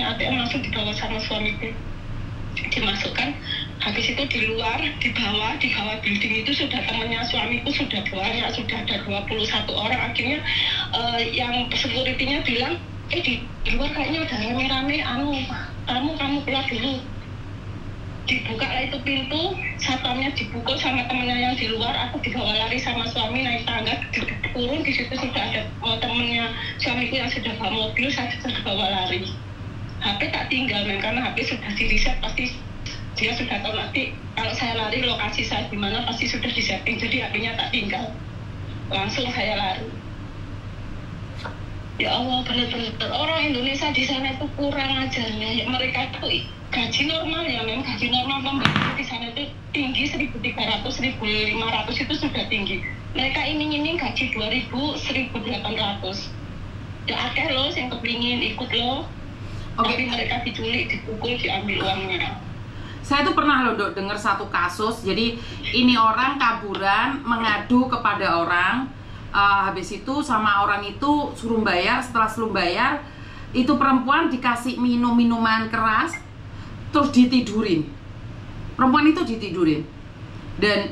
suaminya ATM langsung dibawa sama suamiku, dimasukkan. Habis itu di luar, di bawah building itu sudah temannya suamiku sudah banyak, sudah ada 21 orang. Akhirnya yang security-nya bilang, di luar kayaknya udah rame-rame, kamu keluar dulu. Dibuka lah itu pintu, satpamnya dipukul sama temennya yang di luar. Aku dibawa lari sama suami naik tangga, turun. Di situ sudah ada temennya suamiku yang sudah bawa mobil, saya sudah bawa lari. HP tak tinggal, karena HP sudah di reset, pasti dia sudah tahu nanti kalau saya lari lokasi saya di mana pasti sudah di setting, jadi HP-nya tak tinggal. Langsung saya lari. Ya Allah, benar-benar orang Indonesia di sana itu kurang ajarnya. Mereka itu gaji normal ya, memang gaji normal pembantu di sana itu tinggi 1.300, 1.500 itu sudah tinggi. Mereka iming-iming gaji 2.000, 1.800. Ya akeh loh yang kepingin ikut loh. Tapi mereka diculik, dipukul, diambil uangnya. Saya tuh pernah loh Dok dengar satu kasus. Jadi ini orang kaburan mengadu kepada orang. Habis itu sama orang itu suruh bayar. Setelah suruh bayar, itu perempuan dikasih minuman keras, terus ditidurin. Perempuan itu ditidurin. Dan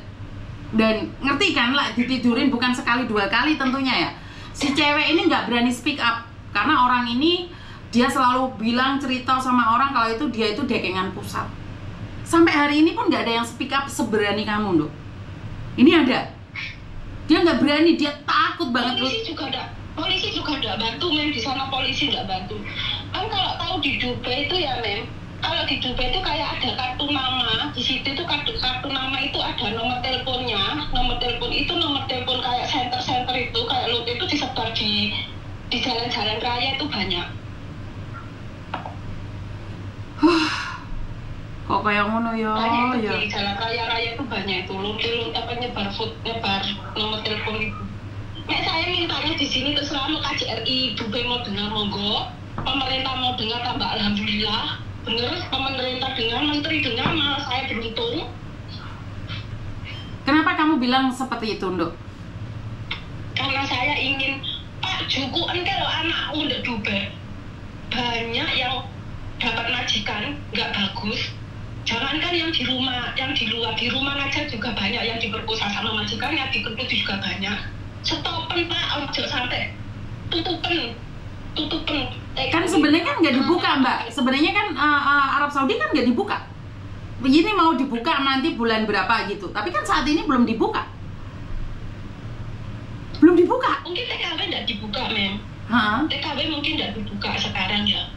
ngerti kan lah, ditidurin bukan sekali dua kali tentunya ya. Si cewek ini nggak berani speak up karena orang ini dia selalu bilang cerita sama orang kalau itu dia itu dekengan pusat. Sampai hari ini pun nggak ada yang speak up seberani kamu Dok. Ini ada. Dia nggak berani, dia takut banget. Polisi juga ada bantu di sana, polisi nggak bantu. Kan kalau tahu di Dubai itu ya kalau di Dubai itu kayak ada kartu nama, di situ itu kartu nama itu ada nomor teleponnya, nomor telepon kayak center itu, kayak lot itu disebar di jalan-jalan raya itu banyak. Kok kayak ngono ya? Banyak itu di jalan raya itu banyak itu lot nyebar nomor telepon itu. Saya mintanya di sini terserah mau KJRI Dubai mau dengar monggo, pemerintah mau dengar tambah alhamdulillah. Bener, pemerintah dengar, menteri dengar, malah saya beruntung. Kenapa kamu bilang seperti itu, Nduk? Karena saya ingin, Pak Juku, kalau anakmu di Dubai banyak yang dapat majikan, nggak bagus. Jangankan yang di rumah, yang di luar, di rumah aja juga banyak yang diperkosa sama majikannya, dikeput juga banyak. Stopen Pak, ojo sampai tutupen. Kan sebenarnya kan nggak dibuka Mbak. Sebenarnya kan Arab Saudi kan nggak dibuka. Begini mau dibuka nanti bulan berapa gitu. Tapi kan saat ini belum dibuka. Belum dibuka. Mungkin TKW nggak dibuka, Mem. TKW mungkin nggak dibuka sekarang ya.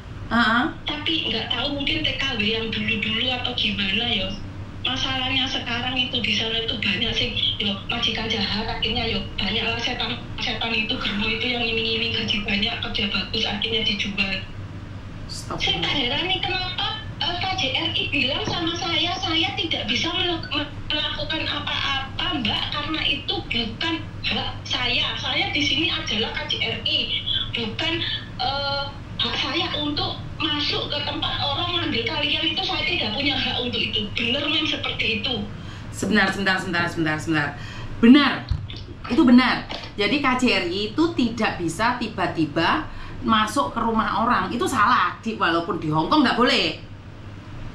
Tapi nggak tahu mungkin TKW yang dulu atau gimana ya. Masalahnya sekarang itu di sana itu banyak sih, majikan jahat akhirnya banyaklah setan itu germo itu yang iming-iming gaji banyak, kerja bagus akhirnya dijual. Saya tak heran nih kenapa KJRI bilang sama saya tidak bisa melakukan apa-apa Mbak karena itu bukan hak saya. Saya di sini adalah KJRI, bukan hak saya untuk masuk ke tempat orang ngambil kalian itu. Saya tidak punya hak untuk itu. Benar memang seperti itu. Sebentar. Benar. Itu benar. Jadi KJRI itu tidak bisa tiba-tiba masuk ke rumah orang. Itu salah. Walaupun di Hongkong nggak boleh.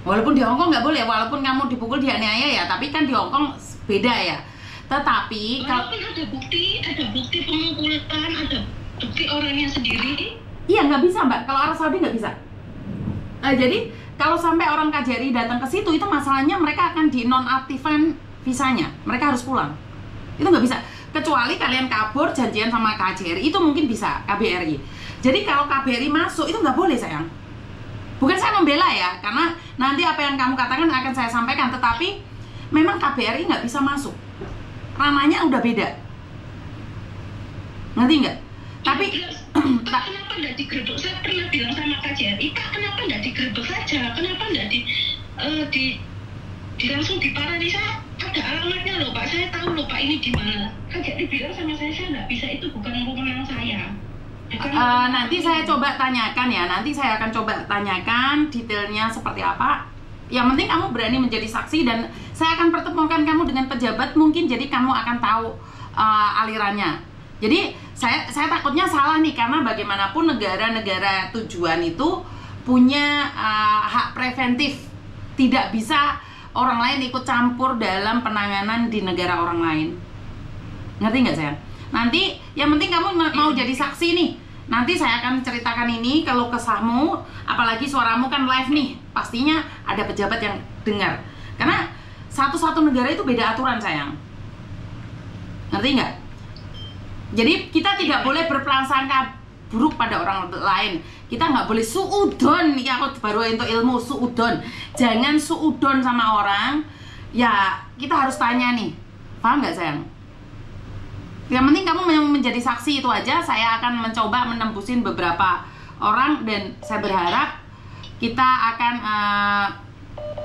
Walaupun kamu dipukul dianiaya ya, tapi kan di Hongkong beda ya. Tetapi walaupun ada bukti pemukulan, ada bukti orangnya sendiri. Iya, nggak bisa Mbak. Kalau Arab Saudi nggak bisa. Jadi kalau sampai orang KJRI datang ke situ, itu masalahnya mereka akan dinonaktifkan visanya. Mereka harus pulang. Itu nggak bisa. Kecuali kalian kabur janjian sama KJRI, itu mungkin bisa KBRI. Jadi kalau KBRI masuk itu nggak boleh sayang. Bukan saya membela ya, karena nanti apa yang kamu katakan akan saya sampaikan. Tetapi memang KBRI nggak bisa masuk. Ranahnya udah beda. Ngerti nggak? Tapi kenapa nggak digerebek? Saya pernah bilang sama KJRI, Kak, kenapa nggak digerebek saja? Kenapa nggak langsung diparalisa? Ada alamatnya loh Pak, saya tahu loh Pak ini di mana. KJRI bilang sama saya nggak bisa, itu bukan wewenang saya. Nanti saya coba tanyakan ya. Nanti saya akan coba tanyakan detailnya seperti apa. Yang penting kamu berani menjadi saksi dan saya akan pertemukan kamu dengan pejabat mungkin, jadi kamu akan tahu alirannya. Jadi saya takutnya salah nih, karena bagaimanapun negara-negara tujuan itu punya hak preventif. Tidak bisa orang lain ikut campur dalam penanganan di negara orang lain. Ngerti nggak sayang? Nanti yang penting kamu mau jadi saksi nih. Nanti saya akan ceritakan ini kalau kesahmu, apalagi suaramu kan live nih, pastinya ada pejabat yang dengar. Karena satu-satu negara itu beda aturan sayang. Ngerti nggak? Jadi kita tidak boleh berprasangka buruk pada orang lain. Kita nggak boleh suudon. Ya aku baru untuk ilmu suudon. Jangan suudon sama orang. Ya kita harus tanya nih, paham nggak sayang? Yang penting kamu menjadi saksi itu aja. Saya akan mencoba menembusin beberapa orang dan saya berharap kita akan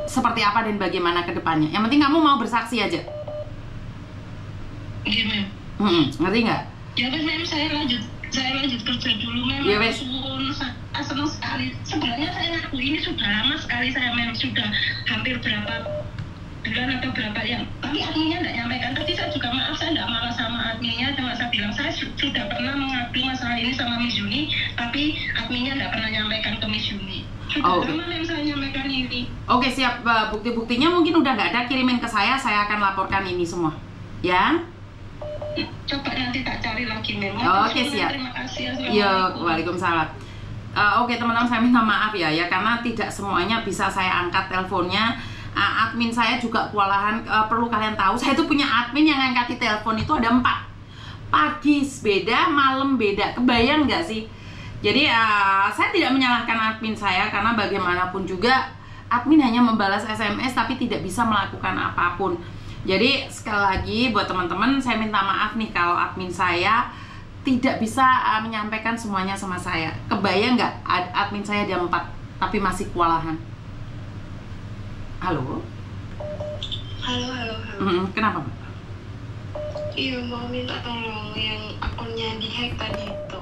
seperti apa dan bagaimana ke depannya. Yang penting kamu mau bersaksi aja. Iya, Mem. Ngerti nggak? Ya wes, Mem, saya lanjut kerja dulu, Mem. Ya wes. Senang sekali. Sebenarnya saya ngaku ini sudah lama sekali saya, Mem, sudah hampir berapa bulan atau berapa yang, tapi adminnya tidak nyampaikan. Tapi saya juga maaf, saya tidak marah sama adminnya. Cuma saya bilang saya sudah pernah mengadu masalah ini sama Miss Yuni, tapi adminnya tidak pernah nyampaikan ke Miss Yuni. Sudah lama yang saya nyampaikan ini. Oke, siap. Bukti-buktinya mungkin udah nggak ada, kirimin ke saya akan laporkan ini semua. Ya? Coba nanti tak cari lagi, Mem. Oke, siap. Terima kasih. Yo, waalaikumsalam. Oke teman-teman, saya minta maaf ya karena tidak semuanya bisa saya angkat teleponnya. Admin saya juga kewalahan. Perlu kalian tahu, saya tuh punya admin yang angkat telepon itu ada 4. Pagi beda, malam beda. Kebayang nggak sih? Jadi saya tidak menyalahkan admin saya karena bagaimanapun juga admin hanya membalas SMS tapi tidak bisa melakukan apapun. Jadi sekali lagi buat teman-teman, saya minta maaf nih kalau admin saya tidak bisa menyampaikan semuanya sama saya. Kebayang nggak admin saya ada 4 tapi masih kewalahan. Halo? Halo. Kenapa, Mbak? Iya, mau minta tolong yang akunnya dihack tadi itu.